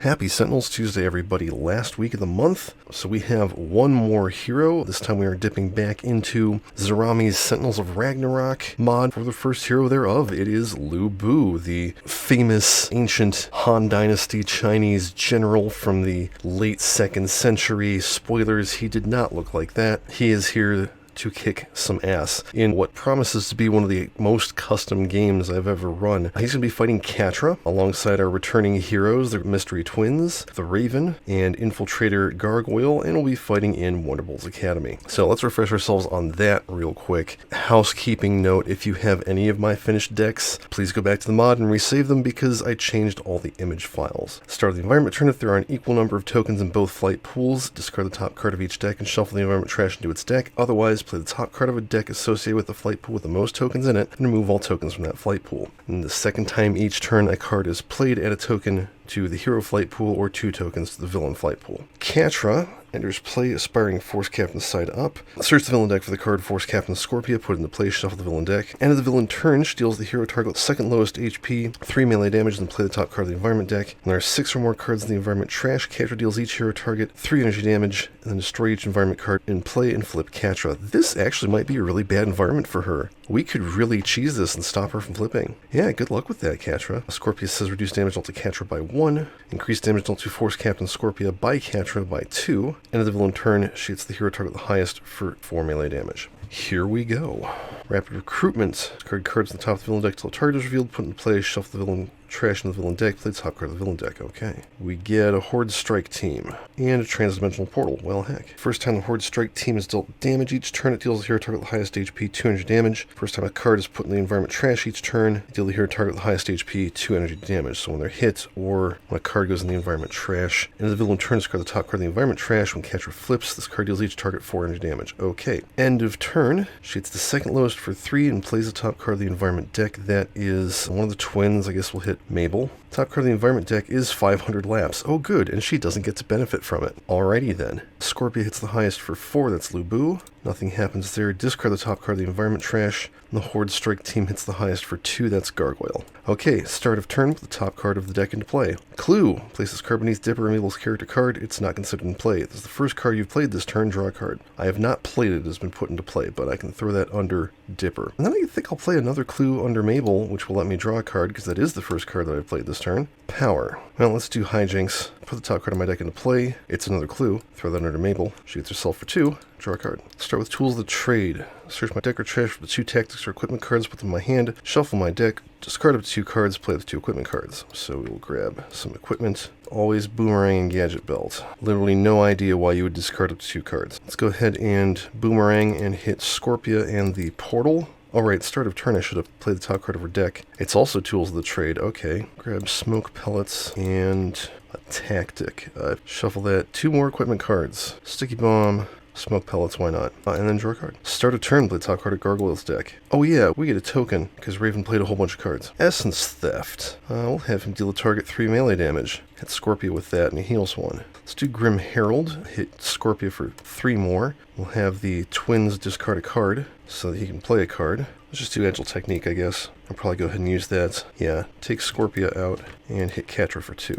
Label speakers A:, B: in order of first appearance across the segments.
A: Happy Sentinels Tuesday, everybody. Last week of the month, so we have one more hero. This time we are dipping back into Zarami's Sentinels of Ragnarok mod for the first hero thereof. It is Lu Bu, the famous ancient Han Dynasty Chinese general from the late 2nd century. Spoilers, he did not look like that. He is here to kick some ass in what promises to be one of the most custom games I've ever run. He's going to be fighting Catra alongside our returning heroes, the Mystery Twins, the Raven, and Infiltrator Gargoyle, and we'll be fighting in Wonderbolt's Academy. So let's refresh ourselves on that real quick. Housekeeping note, if you have any of my finished decks, please go back to the mod and resave them because I changed all the image files. Start of the environment turn. If there are an equal number of tokens in both flight pools, discard the top card of each deck and shuffle the environment trash into its deck. Otherwise, play the top card of a deck associated with the flight pool with the most tokens in it, and remove all tokens from that flight pool. And the second time each turn a card is played, add a token to the hero flight pool or 2 tokens to the villain flight pool. Catra enters play aspiring Force Captain side up. Search the villain deck for the card Force Captain Scorpia, put it into play, shuffle the villain deck. End of the villain turn, she deals the hero target second lowest HP, 3 melee damage, then play the top card of the environment deck. When there are 6 or more cards in the environment trash, Catra deals each hero target 3 energy damage, and then destroy each environment card in play and flip Catra. This actually might be a really bad environment for her. We could really cheese this and stop her from flipping. Yeah, good luck with that, Catra. Scorpia says reduce damage dealt to Catra by 1, increase damage dealt to Force Captain Scorpia by Catra by 2. End of the villain turn, she hits the hero target the highest for 4 melee damage. Here we go. Rapid recruitment. Discard cards on the top of the villain deck until the target is revealed, put into play, shuffle the villain trash in the villain deck, play the top card of the villain deck. Okay. We get a Horde Strike team and a transdimensional portal. Well, heck. First time the Horde Strike team is dealt damage each turn, it deals the hero target the highest HP 2 energy damage. First time a card is put in the environment trash each turn, it deals the hero target the highest HP 2 energy damage. So when they're hit or when a card goes in the environment trash, end of the villain turn, discard the top card of the environment trash. When Catra flips, this card deals each target 4 energy damage. Okay. End of turn, she hits the second lowest for 3 and plays the top card of the environment deck. That is one of the twins. I guess we'll hit Mabel. Top card of the environment deck is 500 laps. Oh good, and she doesn't get to benefit from it. Alrighty then. Scorpia hits the highest for 4, that's Lu Bu. Nothing happens there. Discard the top card of the environment trash. And the Horde Strike team hits the highest for 2, that's Gargoyle. Okay, start of turn, put the top card of the deck into play. Clue! Place this card beneath Dipper or Mabel's character card. It's not considered in play. This is the first card you've played this turn, draw a card. I have not played it, it has been put into play, but I can throw that under Dipper. And then I think I'll play another clue under Mabel, which will let me draw a card, because that is the first card that I've played this turn. Power. Well, let's do hijinks. Put the top card of my deck into play. It's another clue. Throw that under Mabel. She gets herself for 2. Draw a card. Start with Tools of the Trade. Search my deck or trash for the 2 tactics or equipment cards, put them in my hand. Shuffle my deck. Discard up to 2 cards. Play the 2 equipment cards. So we will grab some equipment. Always Boomerang and Gadget Belt. Literally no idea why you would discard up to 2 cards. Let's go ahead and Boomerang and hit Scorpia and the Portal. Alright, start of turn I should have played the top card of her deck. It's also Tools of the Trade. Okay. Grab Smoke Pellets and a Tactic. Shuffle that. 2 more equipment cards. Sticky Bomb. Smoke Pellets, why not? And then draw a card. Start of turn, play the top card of Gargoyle's deck. Oh yeah, we get a token, because Raven played a whole bunch of cards. Essence Theft. We'll have him deal the target 3 melee damage. Hit Scorpia with that, and he heals 1. Let's do Grim Herald. Hit Scorpia for 3 more. We'll have the twins discard a card, so that he can play a card. Let's just do Agile Technique, I guess. I'll probably go ahead and use that. Yeah, take Scorpia out, and hit Catra for 2.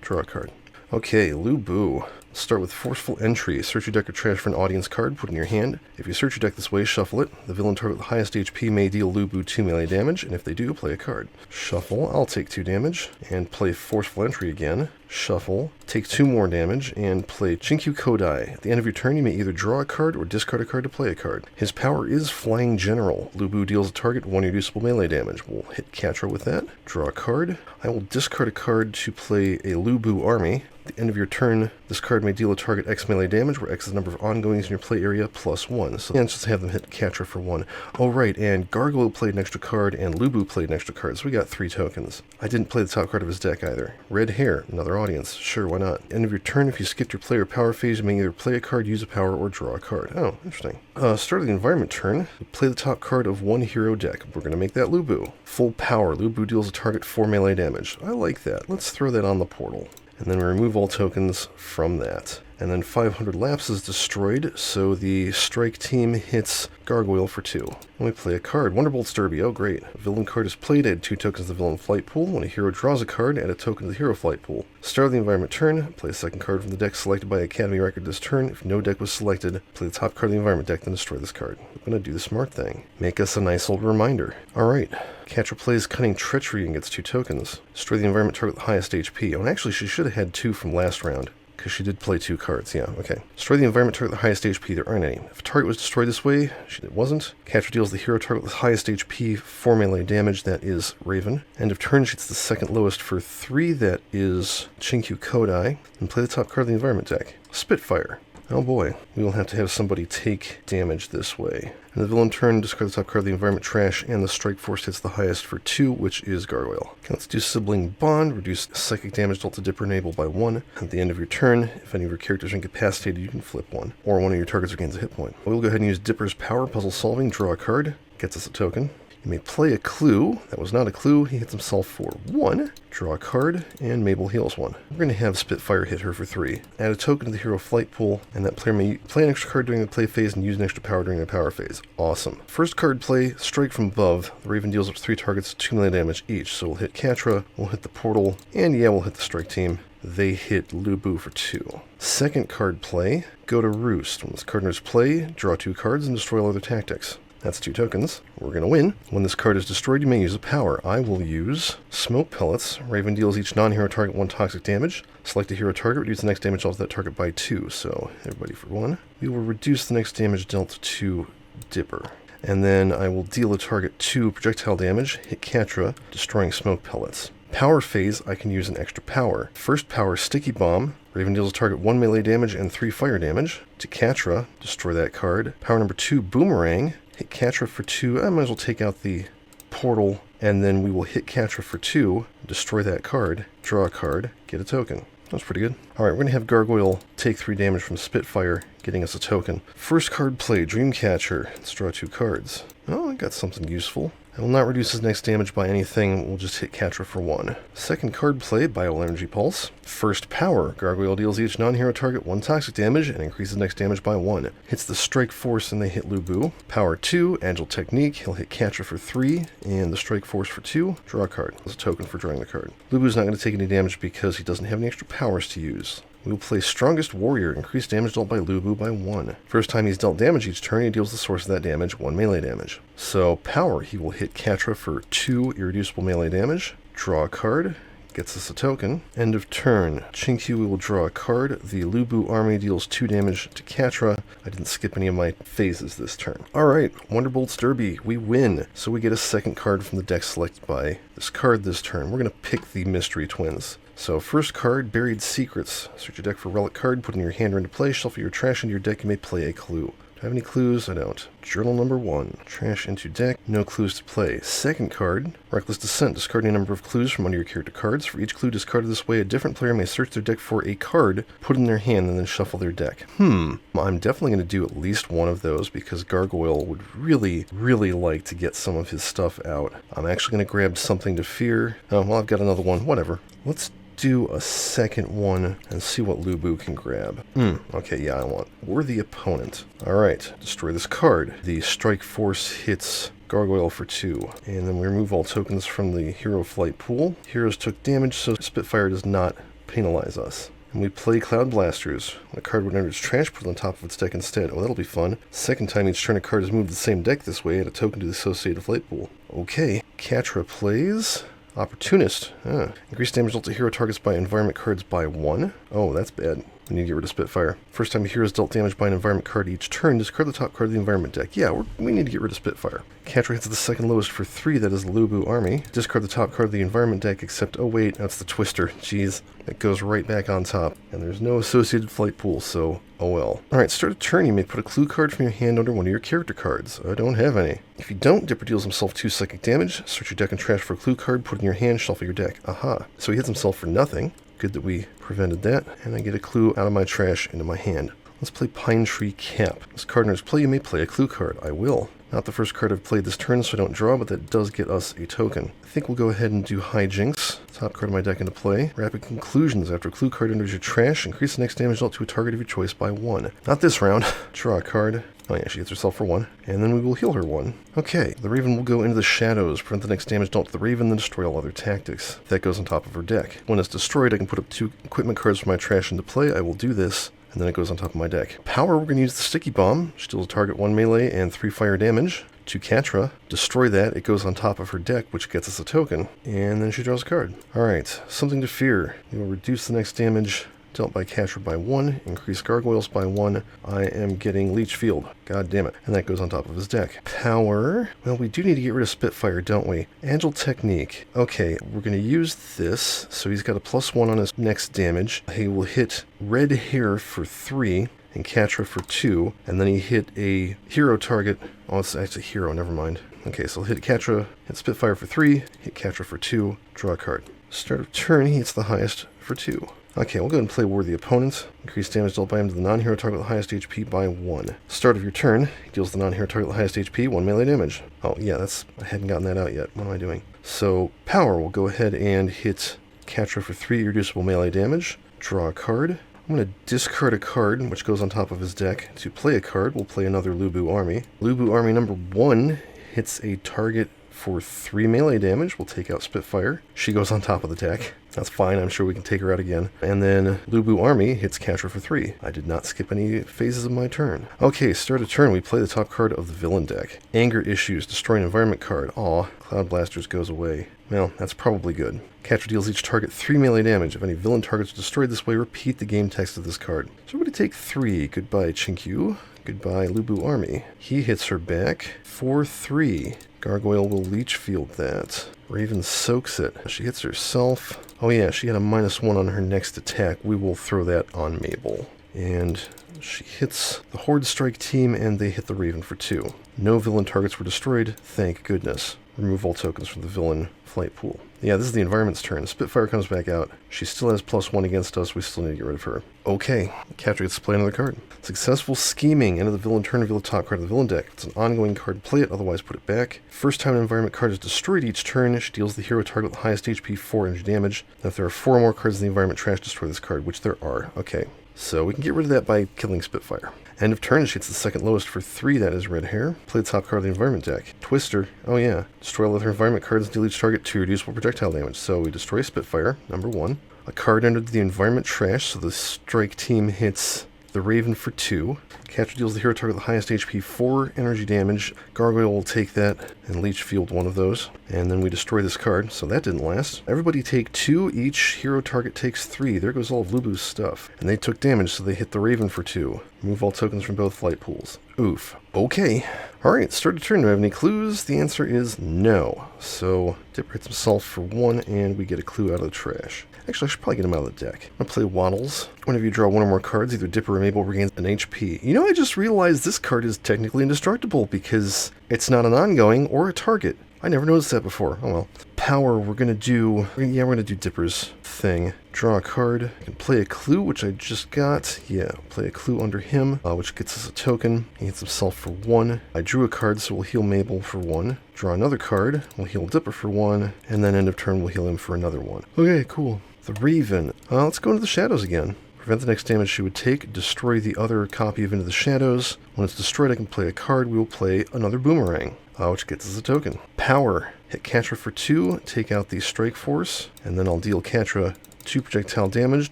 A: Draw a card. Okay, Lu Bu. Start with Forceful Entry. Search your deck or trash for an audience card, put it in your hand. If you search your deck this way, shuffle it. The villain target with the highest HP may deal Lu Bu 2 melee damage, and if they do, play a card. Shuffle, I'll take 2 damage, and play Forceful Entry again. Shuffle, take 2 more damage, and play Chinkyu Kodai. At the end of your turn, you may either draw a card or discard a card to play a card. His power is Flying General. Lu Bu deals a target 1 reducible melee damage. We'll hit Catra with that. Draw a card. I will discard a card to play a Lu Bu army. At the end of your turn, this card may deal a target X melee damage, where X is the number of ongoings in your play area plus 1. So let's just have them hit Catra for 1. Oh right, and Gargoyle played an extra card, and Lu Bu played an extra card, so we got 3 tokens. I didn't play the top card of his deck either. Red Hair, another audience. Sure, why not? End of your turn, if you skipped your player power phase, you may either play a card, use a power, or draw a card. Oh, interesting. Start of the environment turn, play the top card of 1 hero deck. We're going to make that Lu Bu. Full power. Lu Bu deals a target 4 melee damage. I like that. Let's throw that on the portal. And then we remove all tokens from that. And then 500 laps is destroyed, so the strike team hits Gargoyle for 2. And we play a card. Wonderbolt's Derby. Oh, great. A villain card is played, add 2 tokens to the villain flight pool. When a hero draws a card, add a token to the hero flight pool. Start of the environment turn, play a second card from the deck selected by Academy record this turn. If no deck was selected, play the top card of the environment deck, then destroy this card. We're going to do the smart thing. Make us a nice old reminder. Alright. Catcher plays Cunning Treachery and gets 2 tokens. Destroy the environment target with the highest HP. Oh, and actually, she should have had 2 from last round, because she did play 2 cards. Yeah, okay. Destroy the environment target with the highest HP. There aren't any. If a target was destroyed this way, it wasn't. Catcher deals the hero target with the highest HP 4 melee damage. That is Raven. End of turn, she hits the second lowest for 3. That is Chinkyu Kodai. And play the top card of the environment deck. Spitfire. Oh boy, we will have to have somebody take damage this way. And the villain turn, discard the top card of the environment trash, and the strike force hits the highest for 2, which is Gargoyle. Okay, let's do Sibling Bond, reduce psychic damage dealt to Dipper Enable by 1. At the end of your turn, if any of your characters are incapacitated, you can flip 1, or one of your targets regains a hit point. We'll go ahead and use Dipper's Power, Puzzle Solving, draw a card, gets us a token. You may play a clue. That was not a clue. He hits himself for 1. Draw a card, and Mabel heals 1. We're going to have Spitfire hit her for 3. Add a token to the hero flight pool, and that player may play an extra card during the play phase and use an extra power during the power phase. Awesome. First card play, Strike from above. The Raven deals up to 3 targets, 2 melee damage each. So we'll hit Katra, we'll hit the portal, and yeah, we'll hit the strike team. They hit Lubu for 2. Second card play, go to Roost. When this card enters play, draw 2 cards and destroy all other tactics. That's 2 tokens. We're going to win. When this card is destroyed, you may use a power. I will use Smoke Pellets. Raven deals each non-hero target 1 toxic damage. Select a hero target, reduce the next damage dealt to that target by 2. So, everybody for 1. We will reduce the next damage dealt to Dipper. And then I will deal a target 2 projectile damage, hit Katra, destroying Smoke Pellets. Power phase, I can use an extra power. First power, Sticky Bomb. Raven deals a target 1 melee damage and 3 fire damage. To Katra, destroy that card. Power number 2, Boomerang. Hit Katra for 2. I might as well take out the portal, and then we will hit Katra for 2, destroy that card, draw a card, get a token. That's pretty good. Alright, we're going to have Gargoyle take 3 damage from Spitfire, getting us a token. First card play, Dreamcatcher. Let's draw 2 cards. Oh, I got something useful. I will not reduce his next damage by anything, we'll just hit Katra for 1. Second card play, Bioenergy Pulse. First power, Gargoyle deals each non-hero target 1 toxic damage and increases next damage by 1. Hits the strike force and they hit Lubu. Power 2, Agile Technique, he'll hit Katra for 3, and the strike force for 2, draw a card. That's a token for drawing the card. Lubu's not going to take any damage because he doesn't have any extra powers to use. We will play Strongest Warrior, increase damage dealt by Lubu by 1. First time he's dealt damage each turn, he deals the source of that damage, 1 melee damage. So, power, he will hit Katra for 2 irreducible melee damage, draw a card, gets us a token. End of turn, Chinkyu, we will draw a card. The Lubu army deals 2 damage to Katra. I didn't skip any of my phases this turn. Alright, Wonderbolt's Derby, we win. So we get a second card from the deck selected by this card this turn. We're going to pick the Mystery Twins. So, first card, Buried Secrets. Search your deck for a relic card, put it in your hand or into play, shuffle your trash into your deck, you may play a clue. Do I have any clues? I don't. Journal number 1. Trash into deck, no clues to play. Second card, Reckless Descent. Discard a number of clues from under your character cards. For each clue discarded this way, a different player may search their deck for a card, put it in their hand, and then shuffle their deck. I'm definitely going to do at least one of those because Gargoyle would really, really like to get some of his stuff out. I'm actually going to grab Something to Fear. Oh, well, I've got another one. Whatever. Let's do a second one and see what Lubu can grab. Okay, yeah, I want Worthy Opponent. Alright, destroy this card. The strike force hits Gargoyle for 2. And then we remove all tokens from the hero flight pool. Heroes took damage, so Spitfire does not penalize us. And we play Cloud Blasters. When a card would enter its trash, put it on top of its deck instead. Oh, that'll be fun. Second time each turn a card is moved to the same deck this way, add a token to the associated flight pool. Okay, Katra plays Opportunist. Increase damage dealt to hero targets by environment cards by 1. Oh, that's bad. We need to get rid of Spitfire. First time a hero is dealt damage by an environment card each turn, discard the top card of the environment deck. Yeah, we need to get rid of Spitfire. Katra hits the second lowest for 3, that is the Lubu army. Discard the top card of the environment deck, except, oh wait, that's the Twister. Jeez, it goes right back on top. And there's no associated flight pool, so oh well. Alright, start a turn, you may put a clue card from your hand under one of your character cards. I don't have any. If you don't, Dipper deals himself 2 psychic damage. Search your deck and trash for a clue card, put it in your hand, shuffle your deck. Aha. So he hits himself for nothing. Good that we prevented that. And I get a clue out of my trash into my hand. Let's play Pine Tree Cap. This card enters play, you may play a clue card. I will. Not the first card I've played this turn, so I don't draw, but that does get us a token. I think we'll go ahead and do Hijinks. top card of my deck into play. Rapid Conclusions. After a clue card enters your trash, increase the next damage dealt to a target of your choice by 1. Not this round. Draw a card. Oh yeah, she hits herself for 1. And then we will heal her 1. Okay, the Raven will go into the shadows, prevent the next damage dealt to the Raven, then destroy all other tactics. That goes on top of her deck. When it's destroyed, I can put up 2 equipment cards from my trash into play. I will do this, and then it goes on top of my deck. Power, we're going to use the Sticky Bomb. She deals a target 1 melee and 3 fire damage to Catra. Destroy that, it goes on top of her deck, which gets us a token. And then she draws a card. Alright, Something to Fear. You will reduce the next damage dealt by Catra by 1, increase gargoyles by 1. I am getting Leech Field. God damn it. And that goes on top of his deck. Power. Well, we do need to get rid of Spitfire, don't we? Angel Technique. Okay, we're going to use this. So he's got a +1 on his next damage. He will hit Red Hair for 3 and Catra for 2. And then he hit a hero target. Oh, it's actually a hero, never mind. Okay, so he'll hit Catra, hit Spitfire for 3, hit Catra for 2, draw a card. Start of turn, he hits the highest for 2. Okay, we'll go ahead and play Worthy Opponent. Increase damage dealt by him to the non-hero target with the highest HP by 1. Start of your turn, he deals the non-hero target with the highest HP, 1 melee damage. Oh, yeah, I hadn't gotten that out yet. What am I doing? So, Power will go ahead and hit Catra for 3 reducible melee damage. Draw a card. I'm going to discard a card, which goes on top of his deck. To play a card, we'll play another Lubu Army. Lubu Army number 1 hits a target for 3 melee damage. We'll take out Spitfire. She goes on top of the deck. That's fine, I'm sure we can take her out again. And then Lubu Army hits Catra for 3. I did not skip any phases of my turn. Okay, start a turn, we play the top card of the villain deck. Anger Issues, destroy an environment card. Aw, Cloud Blasters goes away. Well, that's probably good. Catra deals each target 3 melee damage. If any villain targets are destroyed this way, repeat the game text of this card. So we're going to take 3. Goodbye, Chinkyu. Goodbye, Lubu Army. He hits her back for 3. Gargoyle will Leech Field that. Raven soaks it. She hits herself. Oh yeah, she had a -1 on her next attack. We will throw that on Mabel. And she hits the Horde Strike team, and they hit the Raven for 2. No villain targets were destroyed, thank goodness. Remove all tokens from the villain flight pool. Yeah, this is the environment's turn. Spitfire comes back out. She still has +1 against us. We still need to get rid of her. Okay, Catra gets to play another card. Successful Scheming. End of the villain turn, reveal the top card of the villain deck. If it's an ongoing card, play it, otherwise put it back. First time an environment card is destroyed each turn, she deals the hero target with the highest HP 4 energy damage. Now if there are 4 more cards in the environment trash, destroy this card, which there are. Okay, so we can get rid of that by killing Spitfire. End of turn, she hits the second lowest for 3, that is Red Hair. Play the top card of the environment deck. Twister, oh yeah. Destroy all other environment cards and deal each target 2 reducible projectile damage. So we destroy Spitfire, number 1. A card entered the environment trash, so the strike team hits the Raven for 2. Catra deals the hero target with the highest HP 4 energy damage. Gargoyle will take that and Leech Field one of those. And then we destroy this card, so that didn't last. Everybody take 2 each. Hero target takes 3. There goes all of Lubu's stuff. And they took damage, so they hit the Raven for 2. Remove all tokens from both flight pools. Oof. Okay. Alright, start a turn. Do I have any clues? The answer is no. So Dipper hits himself for 1, and we get a clue out of the trash. Actually, I should probably get him out of the deck. I'm going to play Waddles. Whenever you draw 1 or more cards, either Dipper or Mabel regains an HP. You know, I just realized this card is technically indestructible because it's not an ongoing or a target. I never noticed that before. Oh well. Power, we're going to do Dipper's thing. Draw a card. I can play a clue, which I just got. Yeah, play a clue under him, which gets us a token. He hits himself for 1. I drew a card, so we'll heal Mabel for 1. Draw another card. We'll heal Dipper for 1. And then end of turn, we'll heal him for another 1. Okay, cool. The Raven. Let's go into the shadows again. Prevent the next damage she would take. Destroy the other copy of Into the Shadows. When it's destroyed, I can play a card. We will play another Boomerang, which gets us a token. Power. Hit Catra for 2. Take out the Strike Force. And then I'll deal Catra 2 projectile damage.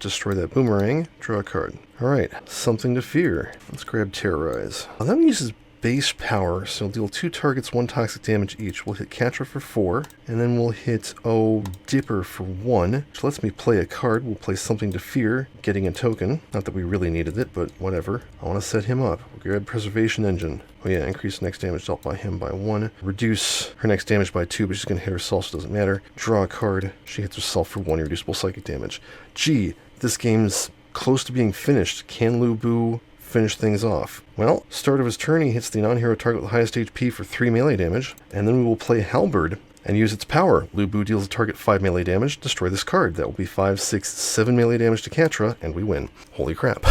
A: Destroy that Boomerang. Draw a card. Alright. Something to Fear. Let's grab Terrorize. That one uses base power, so deal 2 targets 1 toxic damage each. We'll hit Catra for 4, and then we'll hit Dipper for 1, which lets me play a card. We'll play Something to Fear, getting a token. Not that we really needed it, but whatever. I want to set him up. We'll grab Preservation Engine. Oh yeah, increase next damage dealt by him by 1. Reduce her next damage by 2, but she's going to hit herself, so it doesn't matter. Draw a card. She hits herself for 1 reducible psychic damage. Gee, this game's close to being finished. Can Lubu finish things off? Well, start of his turn, he hits the non-hero target with the highest HP for 3 melee damage, and then we will play Halberd and use its power. Lubu deals a target 5 melee damage, destroy this card. That will be 5, 6, 7 melee damage to Catra, and we win. Holy crap.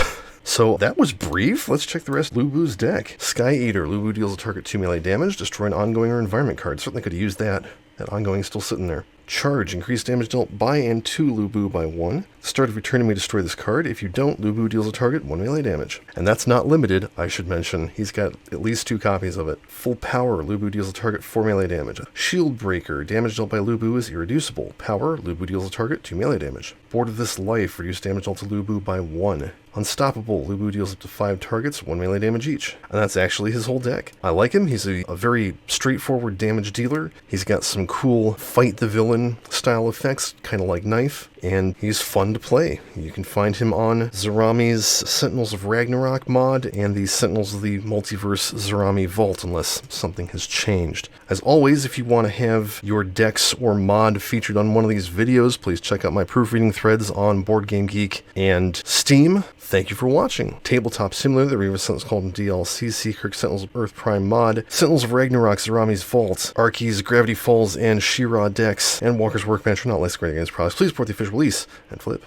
A: So that was brief. Let's check the rest of Lubu's deck. Sky Eater. Lubu deals a target 2 melee damage, destroy an ongoing or environment card. Certainly could have used that. That ongoing is still sitting there. Charge, increase damage dealt by and to Lu Bu by 1. Start of your turn, you may destroy this card. If you don't, Lu Bu deals a target 1 melee damage. And that's not limited, I should mention. He's got at least 2 copies of it. Full Power, Lu Bu deals a target 4 melee damage. Shield Breaker, damage dealt by Lu Bu is irreducible. Power, Lu Bu deals a target 2 melee damage. Board of this Life, reduce damage dealt to Lu Bu by 1. Unstoppable, Lu Bu deals up to 5 targets, 1 melee damage each. And that's actually his whole deck. I like him. He's a very straightforward damage dealer. He's got some cool fight the villain style effects, kind of like Knife, and he's fun to play. You can find him on Zarami's Sentinels of Ragnarok mod and the Sentinels of the Multiverse Zarami Vault, unless something has changed. As always, if you want to have your decks or mod featured on one of these videos, please check out my proofreading threads on BoardGameGeek and Steam. Thank you for watching. Tabletop Simulator, the Reaver Sentinels called in DLC, Seakirk Sentinels of Earth Prime mod, Sentinels of Ragnarok, Zarami's Vault, Arky's Gravity Falls and She-Ra decks, and Walker's Workbench are not licensed against products. Please support the official release and flip.